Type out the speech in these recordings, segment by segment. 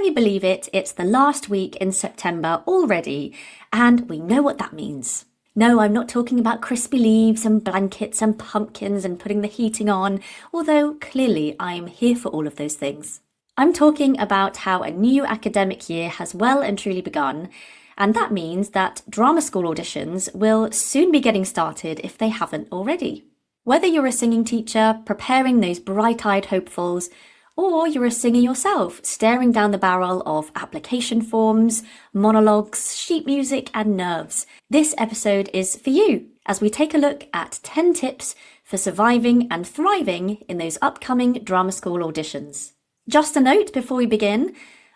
Can you believe it? It's the last week in September already, and we know what that means. No, I'm not talking about crispy leaves and blankets and pumpkins and putting the heating on, although clearly I'm here for all of those things. I'm talking about how a new academic year has well and truly begun, and that means that drama school auditions will soon be getting started if they haven't already. Whether you're a singing teacher preparing those bright-eyed hopefuls, or you're a singer yourself, staring down the barrel of application forms, monologues, sheet music, and nerves, this episode is for you as we take a look at 10 tips for surviving and thriving in those upcoming drama school auditions. Just a note before we begin,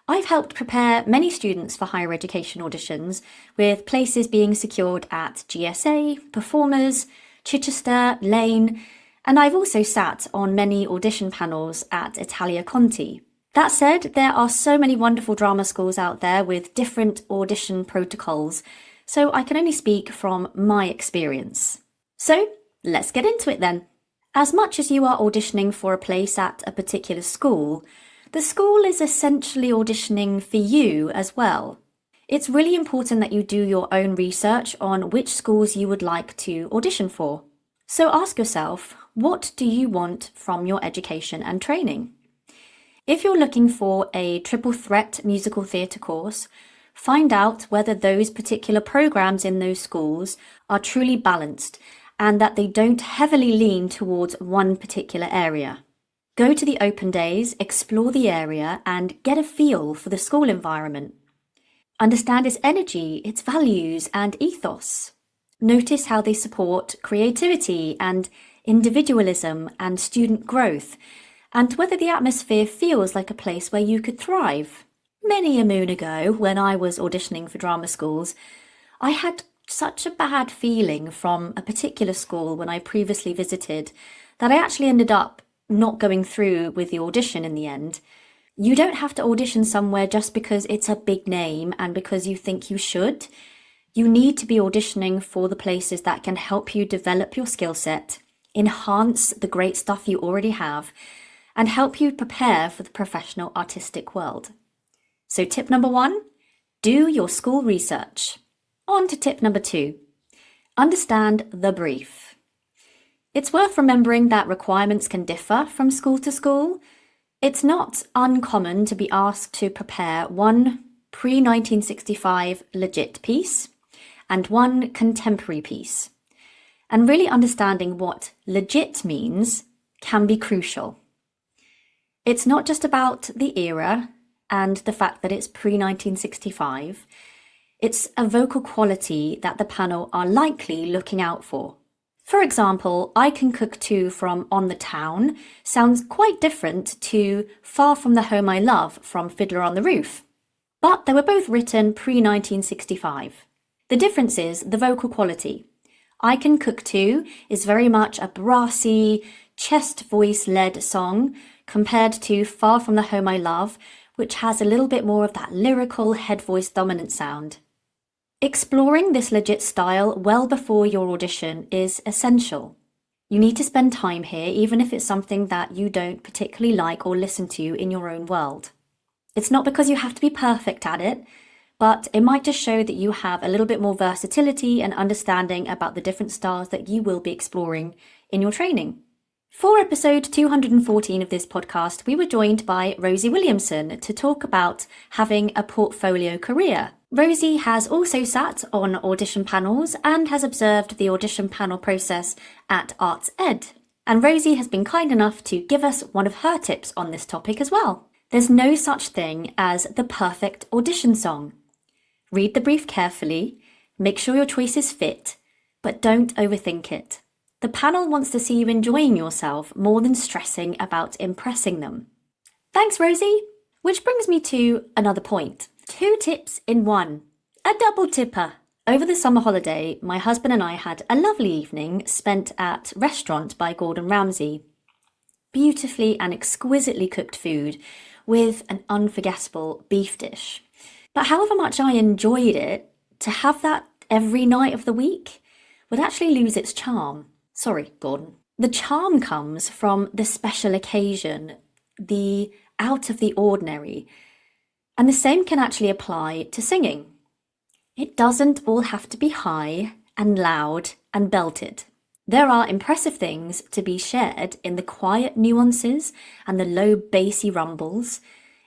I've helped prepare many students for higher education auditions, with places being secured at GSA, Performers, Chichester, Lane, and I've also sat on many audition panels at Italia Conti. That said, there are so many wonderful drama schools out there with different audition protocols, so I can only speak from my experience. So, let's get into it then. As much as you are auditioning for a place at a particular school, the school is essentially auditioning for you as well. It's really important that you do your own research on which schools you would like to audition for. So ask yourself, what do you want from your education and training? If you're looking for a triple threat musical theatre course, find out whether those particular programs in those schools are truly balanced and that they don't heavily lean towards one particular area. Go to the open days, explore the area, and get a feel for the school environment. Understand its energy, its values, and ethos. Notice how they support creativity and individualism and student growth, and whether the atmosphere feels like a place where you could thrive. Many a moon ago, when I was auditioning for drama schools, I had such a bad feeling from a particular school when I previously visited that I actually ended up not going through with the audition in the end. You don't have to audition somewhere just because it's a big name and because you think you should. You need to be auditioning for the places that can help you develop your skill set, enhance the great stuff you already have, and help you prepare for the professional artistic world. So tip number 1, do your school research. On to tip number 2, understand the brief. It's worth remembering that requirements can differ from school to school. It's not uncommon to be asked to prepare one pre-1965 legit piece and one contemporary piece. And really understanding what legit means can be crucial. It's not just about the era and the fact that it's pre-1965. It's a vocal quality that the panel are likely looking out for. For example, I Can Cook Too from On the Town sounds quite different to Far From the Home I Love from Fiddler on the Roof. But they were both written pre-1965. The difference is the vocal quality. I Can Cook Too is very much a brassy, chest voice-led song compared to Far From the Home I Love, which has a little bit more of that lyrical head voice dominant sound. Exploring this legit style well before your audition is essential. You need to spend time here even if it's something that you don't particularly like or listen to in your own world. It's not because you have to be perfect at it, but it might just show that you have a little bit more versatility and understanding about the different styles that you will be exploring in your training. For episode 214 of this podcast, we were joined by Rosie Williamson to talk about having a portfolio career. Rosie has also sat on audition panels and has observed the audition panel process at Arts Ed. And Rosie has been kind enough to give us one of her tips on this topic as well. There's no such thing as the perfect audition song. Read the brief carefully, make sure your choices fit, but don't overthink it. The panel wants to see you enjoying yourself more than stressing about impressing them. Thanks, Rosie! Which brings me to another point. 2 tips in 1. A double tipper. Over the summer holiday, my husband and I had a lovely evening spent at Restaurant by Gordon Ramsay. Beautifully and exquisitely cooked food with an unforgettable beef dish. But however much I enjoyed it, to have that every night of the week would actually lose its charm. Sorry, Gordon. The charm comes from the special occasion, the out of the ordinary. And the same can actually apply to singing. It doesn't all have to be high and loud and belted. There are impressive things to be shared in the quiet nuances and the low bassy rumbles.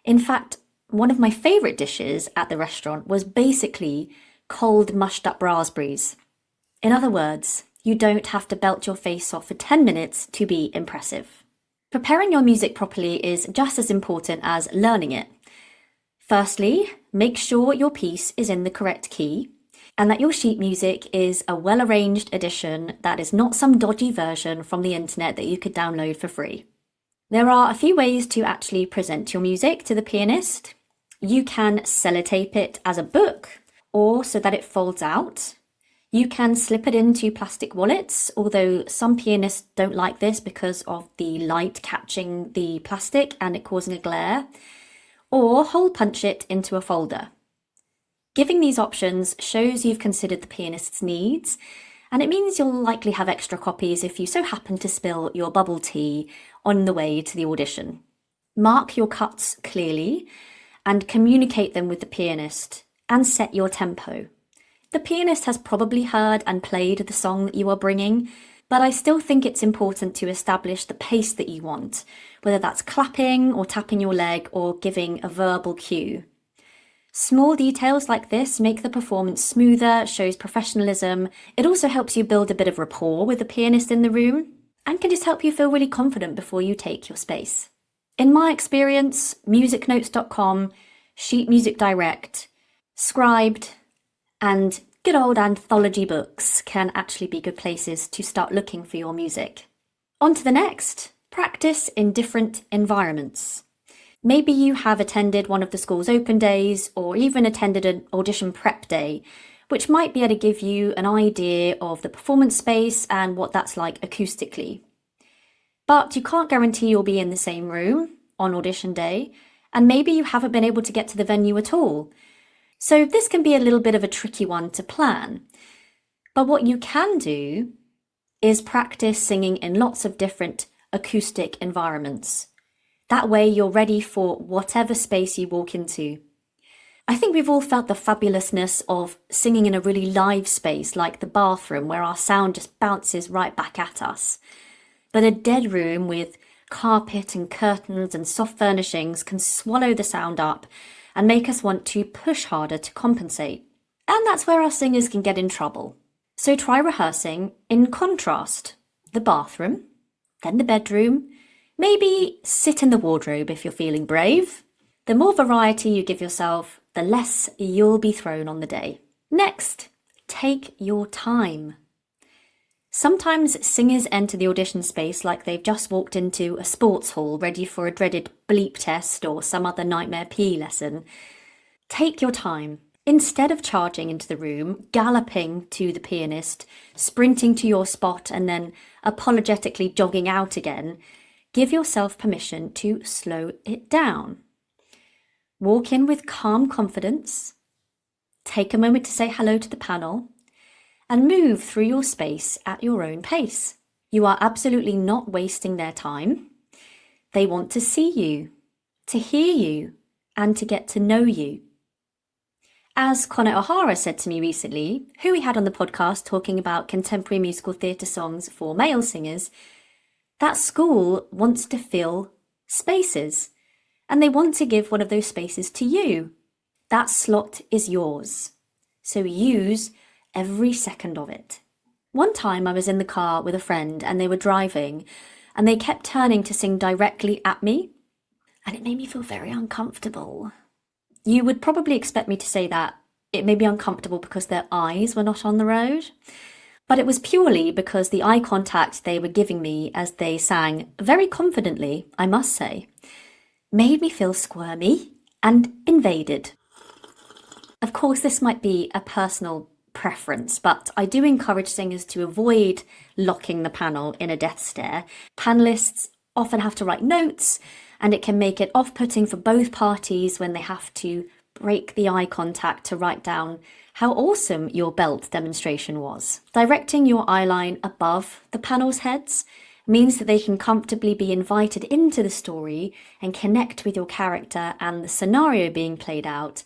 In fact, one of my favourite dishes at the restaurant was basically cold mushed up raspberries. In other words, you don't have to belt your face off for 10 minutes to be impressive. Preparing your music properly is just as important as learning it. Firstly, make sure your piece is in the correct key and that your sheet music is a well-arranged edition that is not some dodgy version from the internet that you could download for free. There are a few ways to actually present your music to the pianist. You can sellotape it as a book or so that it folds out. You can slip it into plastic wallets, although some pianists don't like this because of the light catching the plastic and it causing a glare, or hole punch it into a folder. Giving these options shows you've considered the pianist's needs, and it means you'll likely have extra copies if you so happen to spill your bubble tea on the way to the audition. Mark your cuts clearly and communicate them with the pianist, and set your tempo. The pianist has probably heard and played the song that you are bringing, but I still think it's important to establish the pace that you want, whether that's clapping or tapping your leg or giving a verbal cue. Small details like this make the performance smoother, shows professionalism. It also helps you build a bit of rapport with the pianist in the room and can just help you feel really confident before you take your space. In my experience, musicnotes.com, Sheet Music Direct, Scribed, and good old anthology books can actually be good places to start looking for your music. On to the next, practice in different environments. Maybe you have attended one of the school's open days or even attended an audition prep day, which might be able to give you an idea of the performance space and what that's like acoustically. But you can't guarantee you'll be in the same room on audition day, and maybe you haven't been able to get to the venue at all. So this can be a little bit of a tricky one to plan. But what you can do is practice singing in lots of different acoustic environments. That way you're ready for whatever space you walk into. I think we've all felt the fabulousness of singing in a really live space like the bathroom where our sound just bounces right back at us. But a dead room with carpet and curtains and soft furnishings can swallow the sound up and make us want to push harder to compensate. And that's where our singers can get in trouble. So try rehearsing in contrast: the bathroom, then the bedroom, maybe sit in the wardrobe if you're feeling brave. The more variety you give yourself, the less you'll be thrown on the day. Next, take your time. Sometimes singers enter the audition space like they've just walked into a sports hall ready for a dreaded bleep test or some other nightmare PE lesson. Take your time. Instead of charging into the room, galloping to the pianist, sprinting to your spot and then apologetically jogging out again, give yourself permission to slow it down. Walk in with calm confidence, take a moment to say hello to the panel, and move through your space at your own pace. You are absolutely not wasting their time. They want to see you, to hear you, and to get to know you. As Conor Hara said to me recently, who we had on the podcast talking about contemporary musical theatre songs for male singers, that school wants to fill spaces, and they want to give one of those spaces to you. That slot is yours, so use every second of it. One time I was in the car with a friend and they were driving and they kept turning to sing directly at me, and it made me feel very uncomfortable. You would probably expect me to say that it made me uncomfortable because their eyes were not on the road, but it was purely because the eye contact they were giving me as they sang, very confidently, I must say, made me feel squirmy and invaded. Of course, this might be a personal preference, but I do encourage singers to avoid locking the panel in a death stare. Panelists often have to write notes, and it can make it off-putting for both parties when they have to break the eye contact to write down how awesome your belt demonstration was. Directing your eyeline above the panel's heads means that they can comfortably be invited into the story and connect with your character and the scenario being played out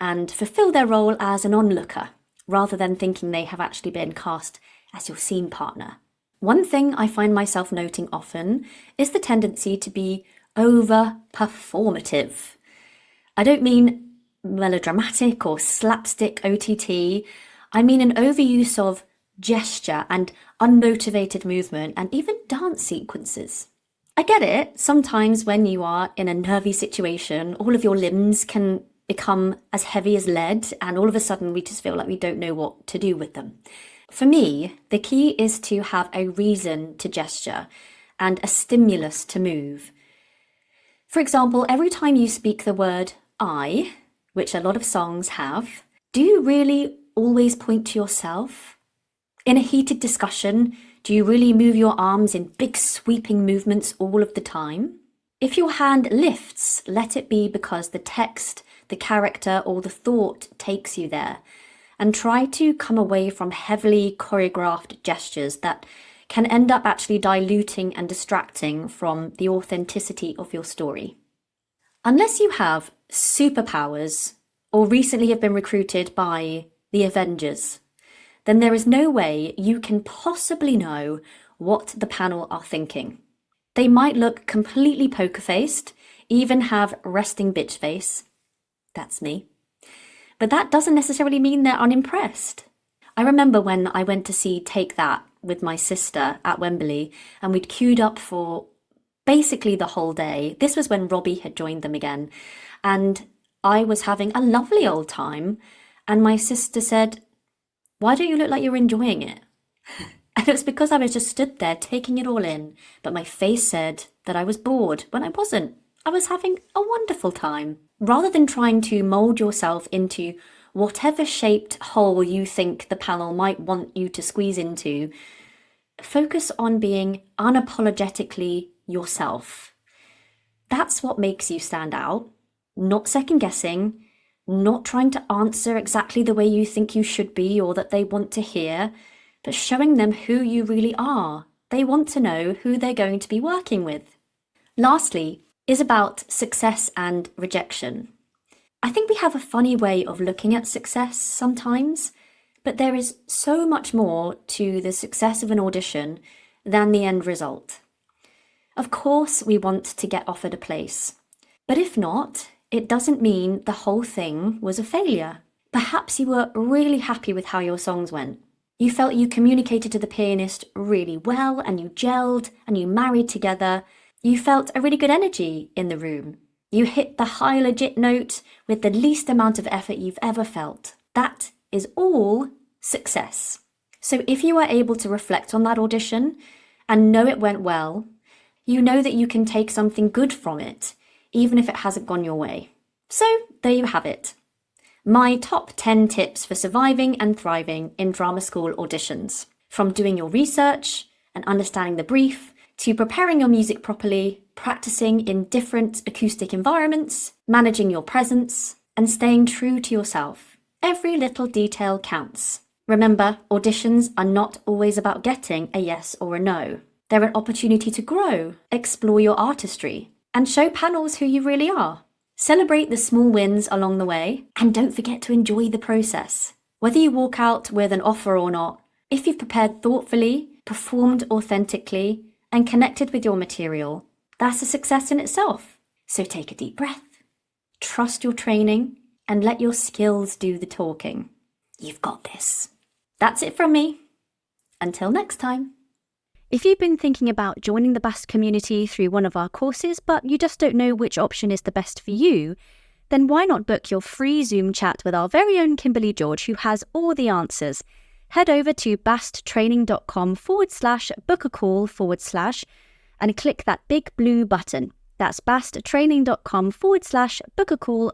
and fulfill their role as an onlooker, rather than thinking they have actually been cast as your scene partner. One thing I find myself noting often is the tendency to be over-performative. I don't mean melodramatic or slapstick OTT. I mean an overuse of gesture and unmotivated movement and even dance sequences. I get it. Sometimes when you are in a nervy situation, all of your limbs can become as heavy as lead, and all of a sudden we just feel like we don't know what to do with them. For me, the key is to have a reason to gesture and a stimulus to move. For example, every time you speak the word I, which a lot of songs have, do you really always point to yourself? In a heated discussion, do you really move your arms in big sweeping movements all of the time? If your hand lifts, let it be because the text, the character, or the thought takes you there, and try to come away from heavily choreographed gestures that can end up actually diluting and distracting from the authenticity of your story. Unless you have superpowers or recently have been recruited by the Avengers, then there is no way you can possibly know what the panel are thinking. They might look completely poker-faced, even have resting bitch face. That's me. But that doesn't necessarily mean they're unimpressed. I remember when I went to see Take That with my sister at Wembley, and we'd queued up for basically the whole day. This was when Robbie had joined them again, and I was having a lovely old time, and my sister said, "Why don't you look like you're enjoying it?" And it was because I was just stood there taking it all in, but my face said that I was bored when I wasn't. I was having a wonderful time. Rather than trying to mould yourself into whatever shaped hole you think the panel might want you to squeeze into, focus on being unapologetically yourself. That's what makes you stand out, not second guessing, not trying to answer exactly the way you think you should be or that they want to hear, but showing them who you really are. They want to know who they're going to be working with. Lastly, is about success and rejection. I think we have a funny way of looking at success sometimes, but there is so much more to the success of an audition than the end result. Of course, we want to get offered a place, but if not, it doesn't mean the whole thing was a failure. Perhaps you were really happy with how your songs went. You felt you communicated to the pianist really well, and you gelled, and you married together. You felt a really good energy in the room. You hit the high legit note with the least amount of effort you've ever felt. That is all success. So if you are able to reflect on that audition and know it went well, you know that you can take something good from it, even if it hasn't gone your way. So there you have it. My top 10 tips for surviving and thriving in drama school auditions. From doing your research and understanding the brief, to preparing your music properly, practicing in different acoustic environments, managing your presence, and staying true to yourself. Every little detail counts. Remember, auditions are not always about getting a yes or a no. They're an opportunity to grow, explore your artistry, and show panels who you really are. Celebrate the small wins along the way, and don't forget to enjoy the process. Whether you walk out with an offer or not, if you've prepared thoughtfully, performed authentically, and connected with your material, that's a success in itself. So take a deep breath, trust your training, and let your skills do the talking. You've got this. That's it from me. Until next time. If you've been thinking about joining the BAST community through one of our courses, but you just don't know which option is the best for you, then why not book your free Zoom chat with our very own Kimberly George, who has all the answers. Head over to basttraining.com/book-a-call/ and click that big blue button. That's basttraining.com/book-a-call/.